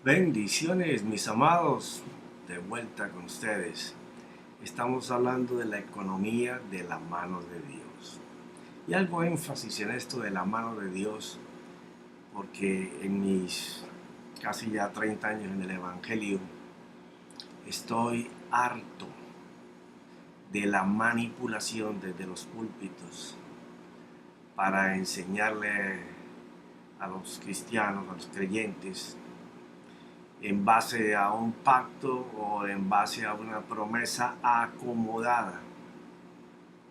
Bendiciones, mis amados, de vuelta con ustedes. Estamos hablando de la economía de la mano de Dios. Y algo énfasis en esto de la mano de Dios, porque en mis casi ya 30 años en el Evangelio, estoy harto de la manipulación desde los púlpitos para enseñarle a los cristianos, a los creyentes, en base a un pacto o en base a una promesa acomodada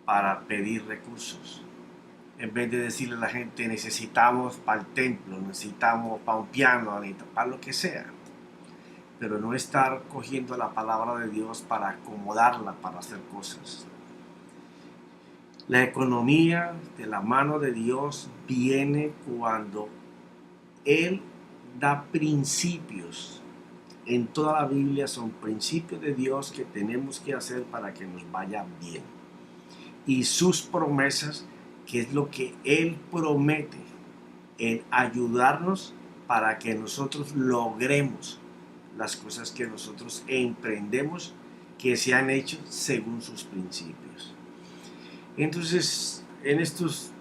para pedir recursos. En vez de decirle a la gente necesitamos para el templo, necesitamos para un piano, para lo que sea. Pero no estar cogiendo la palabra de Dios para acomodarla para hacer cosas. La economía de la mano de Dios viene cuando Él da principios. En toda la Biblia son principios de Dios que tenemos que hacer para que nos vaya bien. Y sus promesas, que es lo que Él promete en ayudarnos para que nosotros logremos las cosas que nosotros emprendemos, que se han hecho según sus principios. Entonces, en estos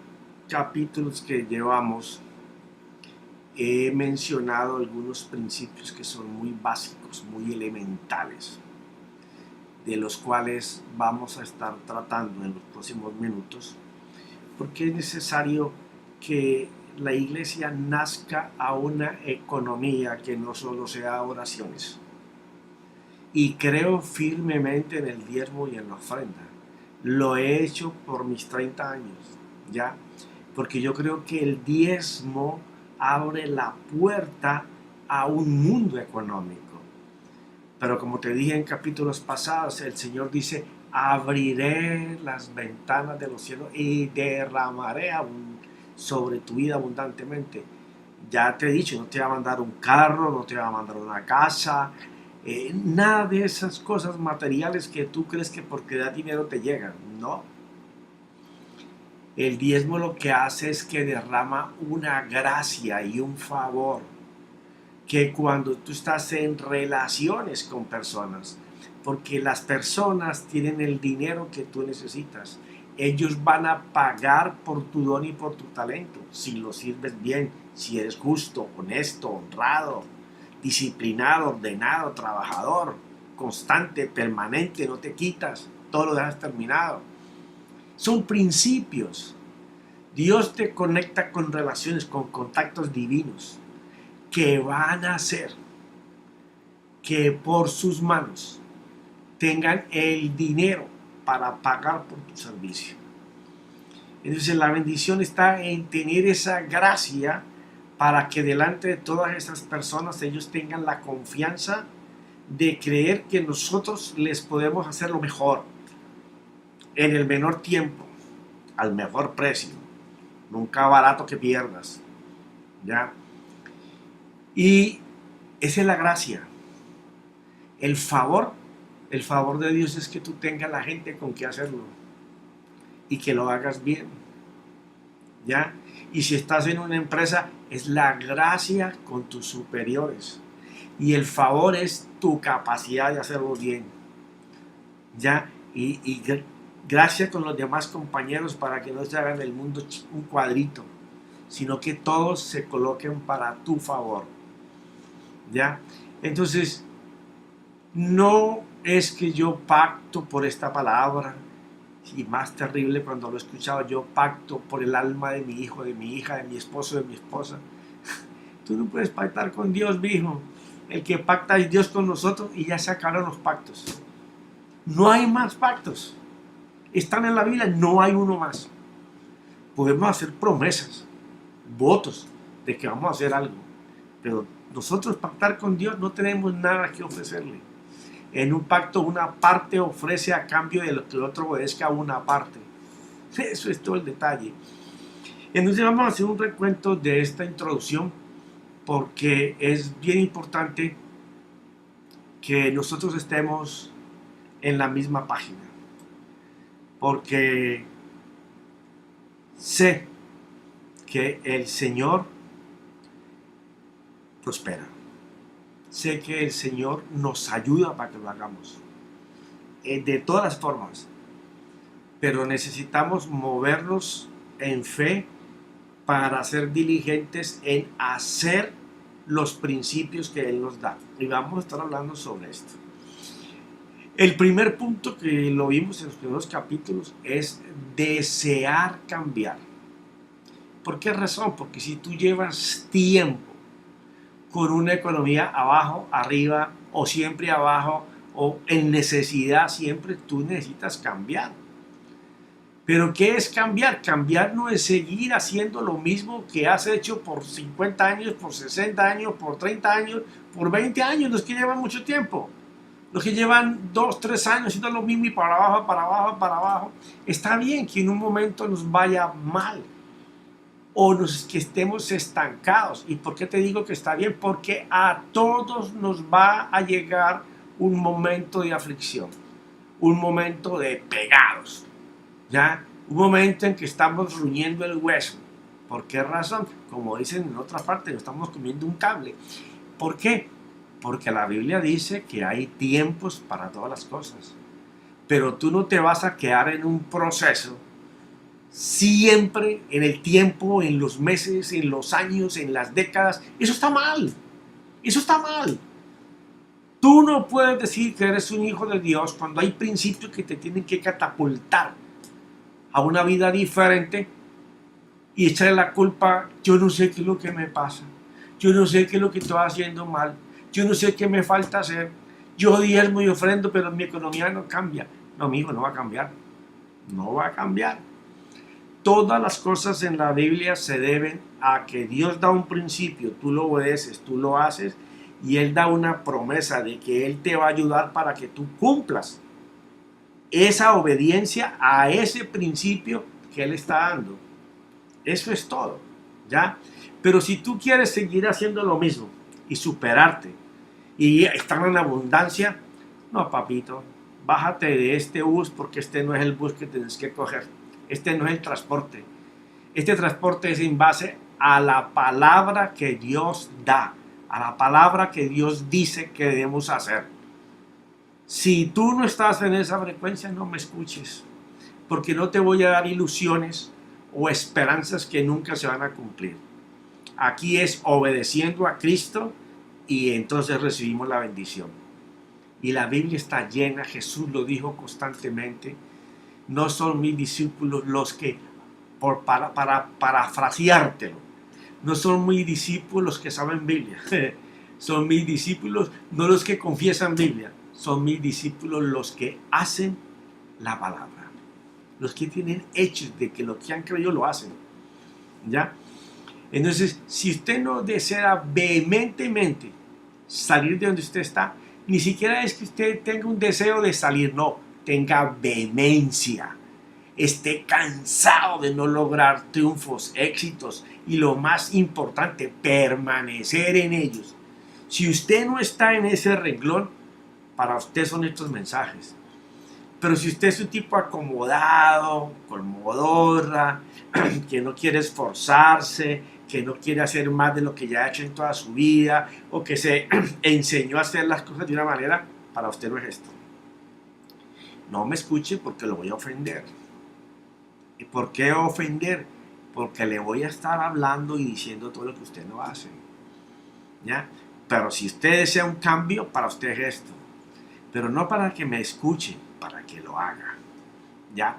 capítulos que llevamos, he mencionado algunos principios que son muy básicos, muy elementales, de los cuales vamos a estar tratando en los próximos minutos, porque es necesario que la iglesia nazca a una economía que no solo sea oraciones. Y creo firmemente en el diezmo y en la ofrenda. Lo he hecho por mis 30 años, ¿ya? Porque yo creo que el diezmo abre la puerta a un mundo económico. Pero como te dije en capítulos pasados, el Señor dice, abriré las ventanas de los cielos y derramaré sobre tu vida abundantemente. Ya te he dicho, no te va a mandar un carro, no te va a mandar una casa, nada de esas cosas materiales que tú crees que porque da dinero te llegan. No. El diezmo lo que hace es que derrama una gracia y un favor que cuando tú estás en relaciones con personas, porque las personas tienen el dinero que tú necesitas, ellos van a pagar por tu don y por tu talento, si lo sirves bien, si eres justo, honesto, honrado, disciplinado, ordenado, trabajador, constante, permanente, no te quitas, todo lo dejas terminado. Son principios. Dios te conecta con relaciones, con contactos divinos que van a hacer que por sus manos tengan el dinero para pagar por tu servicio. Entonces la bendición está en tener esa gracia para que delante de todas esas personas ellos tengan la confianza de creer que nosotros les podemos hacer lo mejor, en el menor tiempo, al mejor precio, nunca barato que pierdas, ¿ya? Y esa es la gracia. El favor, el favor de Dios es que tú tengas la gente con que hacerlo y que lo hagas bien, ¿ya? Y si estás en una empresa, es la gracia con tus superiores. Y el favor es tu capacidad de hacerlo bien, ¿ya? Y gracia con los demás compañeros para que no se hagan del mundo un cuadrito, sino que todos se coloquen para tu favor, ¿ya? Entonces, no es que yo pacto por esta palabra, y más terrible cuando lo he escuchado, yo pacto por el alma de mi hijo, de mi hija, de mi esposo, de mi esposa. Tú no puedes pactar con Dios, mi hijo. El que pacta es Dios con nosotros y ya se acabaron los pactos. No hay más pactos. Están en la Biblia, no hay uno más. Podemos hacer promesas, votos de que vamos a hacer algo, pero nosotros pactar con Dios no tenemos nada que ofrecerle. En un pacto una parte ofrece a cambio de lo que el otro obedezca a una parte. Eso es todo el detalle. Entonces vamos a hacer un recuento de esta introducción porque es bien importante que nosotros estemos en la misma página. Porque sé que el Señor prospera. sé que el Señor nos ayuda para que lo hagamos, de todas las formas, pero necesitamos movernos en fe para ser diligentes en hacer los principios que Él nos da. Y vamos a estar hablando sobre esto. El primer punto que lo vimos en los primeros capítulos es desear cambiar. ¿Por qué razón? Porque si tú llevas tiempo con una economía abajo, arriba, o siempre abajo, o en necesidad, siempre tú necesitas cambiar. Pero ¿qué es cambiar? Cambiar no es seguir haciendo lo mismo que has hecho por 50 años, por 60 años, por 30 años, por 20 años, los que llevan mucho tiempo. Los que llevan 2, 3 años haciendo lo mismo y para abajo, para abajo, para abajo. Está bien que en un momento nos vaya mal o que estemos estancados. ¿Y por qué te digo que está bien? Porque a todos nos va a llegar un momento de aflicción, un momento de pegados. ¿Ya? Un momento en que estamos ruñendo el hueso. ¿Por qué razón? Como dicen en otra parte, estamos comiendo un cable. ¿Por qué? Porque la Biblia dice que hay tiempos para todas las cosas. Pero tú no te vas a quedar en un proceso siempre en el tiempo, en los meses, en los años, en las décadas. Eso está mal. Eso está mal. Tú no puedes decir que eres un hijo de Dios cuando hay principios que te tienen que catapultar a una vida diferente y echarle la culpa. Yo no sé qué es lo que me pasa, yo no sé qué es lo que estoy haciendo mal, yo no sé qué me falta hacer, yo diezmo y ofrendo pero mi economía no cambia. No, mi hijo, no va a cambiar, no va a cambiar. Todas las cosas en la Biblia se deben a que Dios da un principio, tú lo obedeces, tú lo haces, y Él da una promesa de que Él te va a ayudar para que tú cumplas esa obediencia a ese principio que Él está dando. Eso es todo, ¿ya? Pero si tú quieres seguir haciendo lo mismo y superarte y estar en abundancia, no, papito, bájate de este bus porque este no es el bus que tienes que coger. Este no es el transporte. Este transporte es en base a la palabra que Dios da, a la palabra que Dios dice que debemos hacer. Si tú no estás en esa frecuencia, no me escuches, porque no te voy a dar ilusiones o esperanzas que nunca se van a cumplir. Aquí es obedeciendo a Cristo y entonces recibimos la bendición. Y la Biblia está llena, Jesús lo dijo constantemente, no son mis discípulos los que, para parafraseártelo, no son mis discípulos los que saben Biblia, son mis discípulos, no los que confiesan Biblia, son mis discípulos los que hacen la palabra, los que tienen hechos de que lo que han creído lo hacen, ¿ya? Entonces, si usted no desea vehementemente salir de donde usted está, ni siquiera es que usted tenga un deseo de salir, no, tenga vehemencia, esté cansado de no lograr triunfos, éxitos y lo más importante, permanecer en ellos. Si usted no está en ese renglón, para usted son estos mensajes. Pero si usted es un tipo acomodado, con modorra, que no quiere esforzarse, que no quiere hacer más de lo que ya ha hecho en toda su vida, o que se enseñó a hacer las cosas de una manera, para usted no es esto. No me escuche porque lo voy a ofender. ¿Y por qué ofender? Porque le voy a estar hablando y diciendo todo lo que usted no hace, ¿ya? Pero si usted desea un cambio, para usted es esto. Pero no para que me escuche, para que lo haga, ¿ya?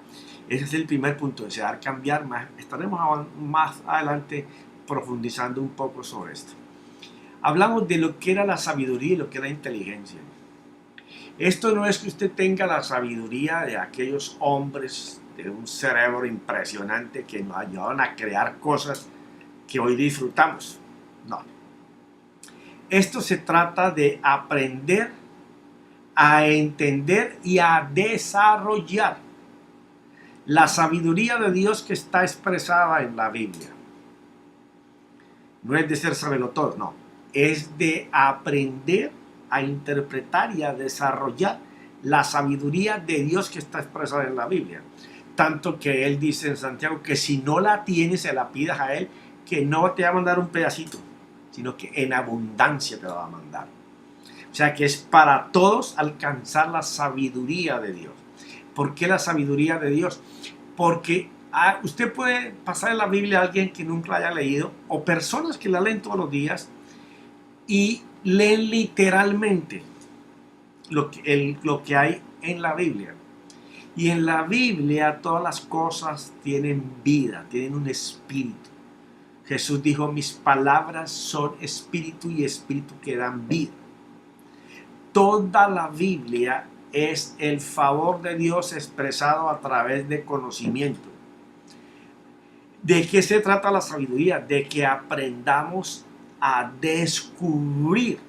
Ese es el primer punto, desear cambiar. Estaremos más adelante profundizando un poco sobre esto. Hablamos de lo que era la sabiduría y lo que era la inteligencia. Esto no es que usted tenga la sabiduría de aquellos hombres de un cerebro impresionante que nos ayudaron a crear cosas que hoy disfrutamos. No. Esto se trata de aprender a entender y a desarrollar la sabiduría de Dios que está expresada en la Biblia. No es de ser sabelotodo, no. Es de aprender a interpretar y a desarrollar la sabiduría de Dios que está expresada en la Biblia. Tanto que Él dice en Santiago que si no la tienes, se la pidas a Él, que no te va a mandar un pedacito, sino que en abundancia te la va a mandar. O sea que es para todos alcanzar la sabiduría de Dios. ¿Por qué la sabiduría de Dios? Porque usted puede pasar en la Biblia a alguien que nunca la haya leído o personas que la leen todos los días y leen literalmente lo que hay en la Biblia. Y en la Biblia todas las cosas tienen vida, tienen un espíritu. Jesús dijo, mis palabras son espíritu y espíritu que dan vida. Toda la Biblia es el favor de Dios expresado a través de conocimiento. ¿De qué se trata la sabiduría? De que aprendamos a descubrir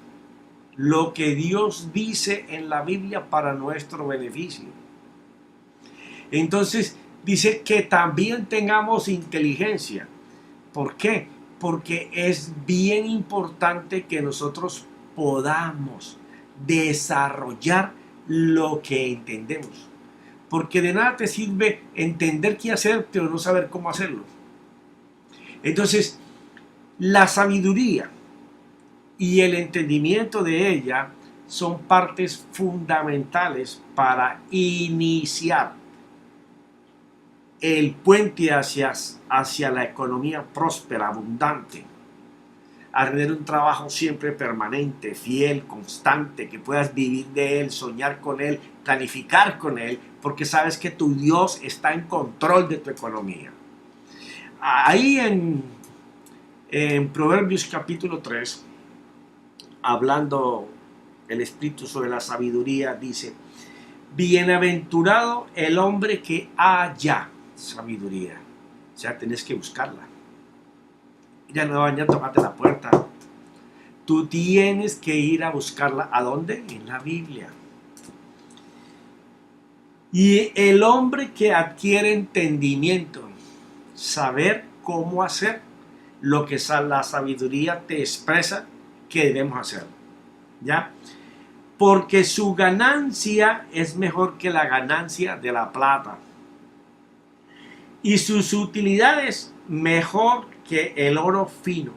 lo que Dios dice en la Biblia para nuestro beneficio. Entonces dice que también tengamos inteligencia. ¿Por qué? Porque es bien importante que nosotros podamos desarrollar lo que entendemos. Porque de nada te sirve entender qué hacer, pero no saber cómo hacerlo. Entonces, la sabiduría y el entendimiento de ella son partes fundamentales para iniciar el puente hacia la economía próspera, abundante, a tener un trabajo siempre permanente, fiel, constante, que puedas vivir de él, soñar con él, planificar con él, porque sabes que tu Dios está en control de tu economía. Ahí en Proverbios capítulo 3, hablando el Espíritu sobre la sabiduría, dice, bienaventurado el hombre que halla sabiduría. O sea, tenés que buscarla. Ya no va a tocarte la puerta. Tú tienes que ir a buscarla. ¿A dónde? En la Biblia. Y el hombre que adquiere entendimiento, saber cómo hacer lo que la sabiduría te expresa que debemos hacer. ¿Ya? Porque su ganancia es mejor que la ganancia de la plata. Y sus utilidades mejor que el oro fino.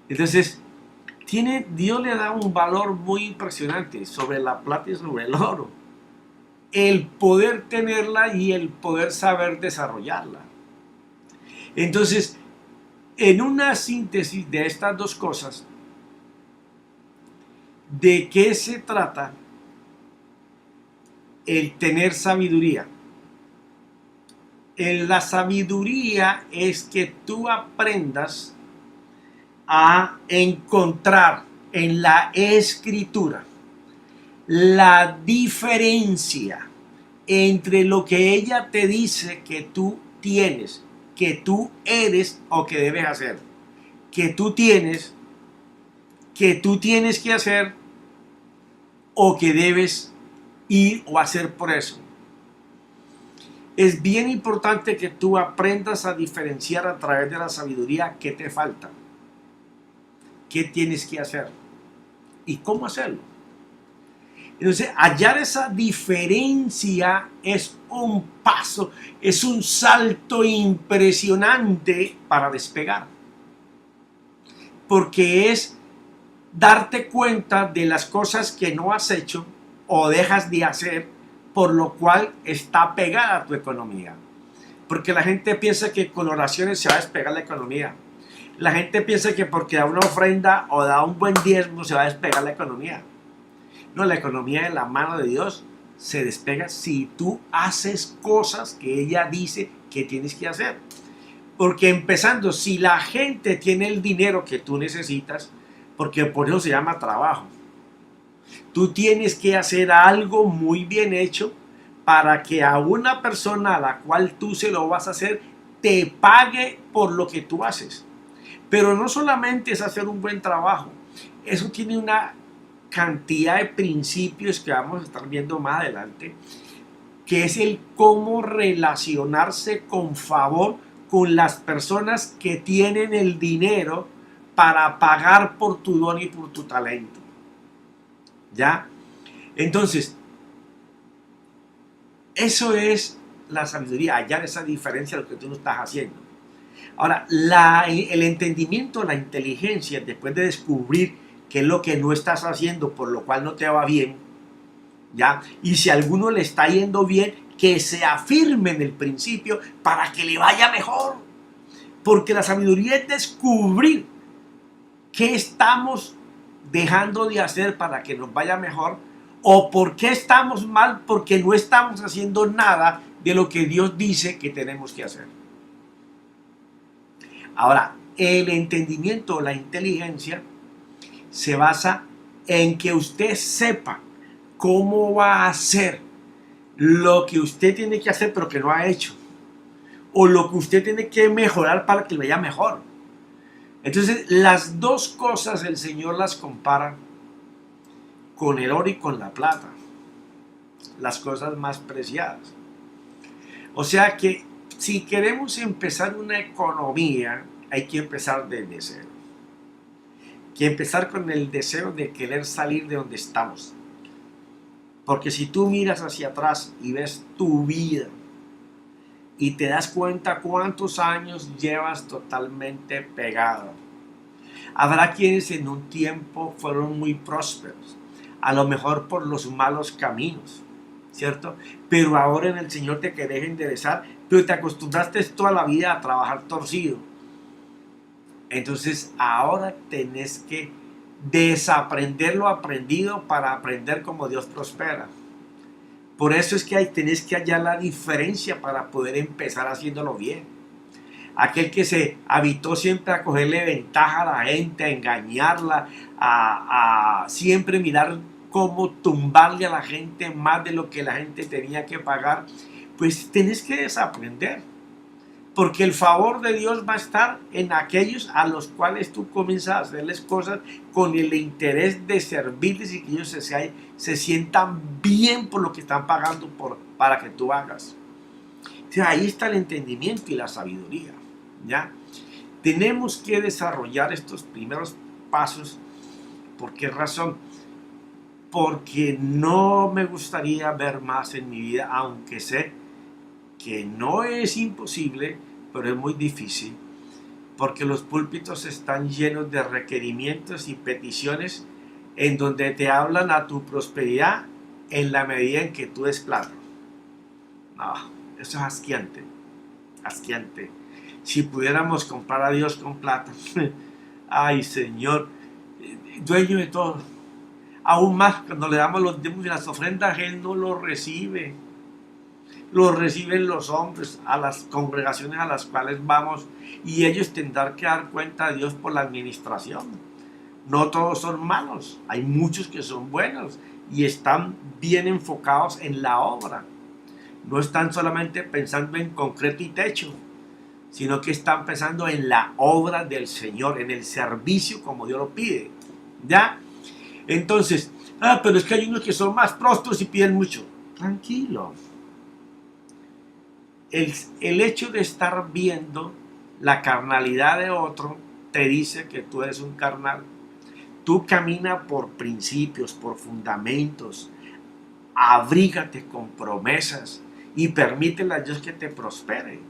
Entonces, Dios le da un valor muy impresionante sobre la plata y sobre el oro. El poder tenerla y el poder saber desarrollarla. Entonces, en una síntesis de estas dos cosas, ¿de qué se trata el tener sabiduría? La sabiduría es que tú aprendas a encontrar en la escritura la diferencia entre lo que ella te dice que tú tienes, que tú eres o que debes hacer, que tú tienes que hacer o que debes ir o hacer por eso. Es bien importante que tú aprendas a diferenciar a través de la sabiduría qué te falta, qué tienes que hacer y cómo hacerlo. Entonces, hallar esa diferencia es un paso, es un salto impresionante para despegar. Porque es darte cuenta de las cosas que no has hecho o dejas de hacer, por lo cual está pegada a tu economía. Porque la gente piensa que con oraciones se va a despegar la economía. La gente piensa que porque da una ofrenda o da un buen diezmo se va a despegar la economía. No, la economía de la mano de Dios se despega si tú haces cosas que ella dice que tienes que hacer. Porque empezando, si la gente tiene el dinero que tú necesitas, porque por eso se llama trabajo, tú tienes que hacer algo muy bien hecho para que a una persona a la cual tú se lo vas a hacer te pague por lo que tú haces. Pero no solamente es hacer un buen trabajo, eso tiene una cantidad de principios que vamos a estar viendo más adelante, que es el cómo relacionarse con favor con las personas que tienen el dinero para pagar por tu don y por tu talento. ¿Ya? Entonces, eso es la sabiduría, hallar esa diferencia de lo que tú no estás haciendo. Ahora, el entendimiento, la inteligencia, después de descubrir qué es lo que no estás haciendo, por lo cual no te va bien, ¿ya? Y si a alguno le está yendo bien, que se afirme en el principio para que le vaya mejor. Porque la sabiduría es descubrir qué estamos dejando de hacer para que nos vaya mejor, o por qué estamos mal porque no estamos haciendo nada de lo que Dios dice que tenemos que hacer. Ahora, el entendimiento, la inteligencia, se basa en que usted sepa cómo va a hacer lo que usted tiene que hacer pero que no ha hecho, o lo que usted tiene que mejorar para que le vaya mejor. Entonces, las dos cosas el Señor las compara con el oro y con la plata, las cosas más preciadas. O sea que si queremos empezar una economía, hay que empezar desde cero. Hay que empezar con el deseo de querer salir de donde estamos. Porque si tú miras hacia atrás y ves tu vida y te das cuenta cuántos años llevas totalmente pegado, habrá quienes en un tiempo fueron muy prósperos, a lo mejor por los malos caminos, ¿cierto? Pero ahora en el Señor te querés enderezar, pero te acostumbraste toda la vida a trabajar torcido. Entonces ahora tenés que desaprender lo aprendido para aprender como Dios prospera. Por eso es que tenés que hallar la diferencia para poder empezar haciéndolo bien. Aquel que se habitó siempre a cogerle ventaja a la gente, a engañarla, a siempre mirar cómo tumbarle a la gente más de lo que la gente tenía que pagar, pues tenés que desaprender. Porque el favor de Dios va a estar en aquellos a los cuales tú comienzas a hacerles cosas con el interés de servirles y que ellos se sientan bien por lo que están pagando para que tú hagas. O sea, ahí está el entendimiento y la sabiduría, ¿ya? Tenemos que desarrollar estos primeros pasos. ¿Por qué razón? Porque no me gustaría ver más en mi vida, aunque sé que no es imposible, pero es muy difícil, porque los púlpitos están llenos de requerimientos y peticiones en donde te hablan a tu prosperidad en la medida en que tú des plata. No, eso es asqueante, asqueante. Si pudiéramos comprar a Dios con plata, ay Señor, dueño de todo. Aún más cuando le damos los diezmos y las ofrendas, Él no lo recibe. Lo reciben los hombres a las congregaciones a las cuales vamos, y ellos tendrán que dar cuenta a Dios por la administración. No todos son malos, hay muchos que son buenos y están bien enfocados en la obra. No están solamente pensando en concreto y techo, sino que están pensando en la obra del Señor, en el servicio como Dios lo pide. ¿Ya? Entonces, pero es que hay unos que son más prósperos y piden mucho. Tranquilo. El hecho de estar viendo la carnalidad de otro te dice que tú eres un carnal. Tú camina por principios, por fundamentos. Abrígate con promesas y permítele a Dios que te prospere,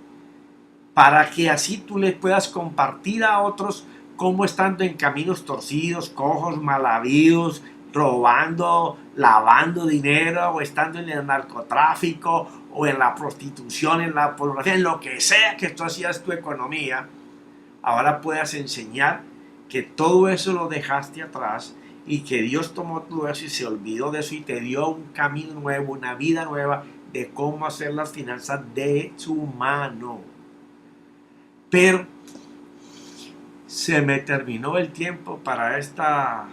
para que así tú le puedas compartir a otros cómo estando en caminos torcidos, cojos, mal habidos, robando, lavando dinero, o estando en el narcotráfico, o en la prostitución, en la pornografía, en lo que sea que tú hacías tu economía, ahora puedas enseñar que todo eso lo dejaste atrás y que Dios tomó todo eso y se olvidó de eso y te dio un camino nuevo, una vida nueva de cómo hacer las finanzas de su mano. Pero se me terminó el tiempo para esta.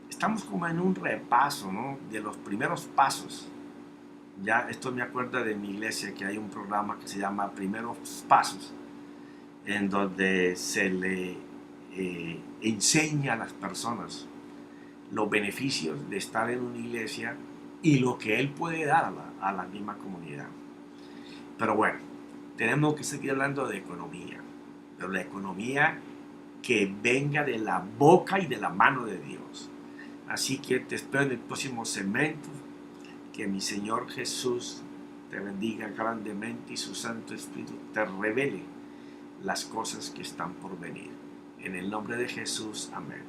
Estamos como en un repaso, ¿no?, de los primeros pasos. Ya esto me acuerda de mi iglesia, que hay un programa que se llama Primeros Pasos, en donde se le enseña a las personas los beneficios de estar en una iglesia y lo que Él puede dar a la misma comunidad. Pero bueno, tenemos que seguir hablando de economía, pero la economía que venga de la boca y de la mano de Dios. Así que te espero en el próximo segmento. Que mi Señor Jesús te bendiga grandemente y su Santo Espíritu te revele las cosas que están por venir. En el nombre de Jesús, amén.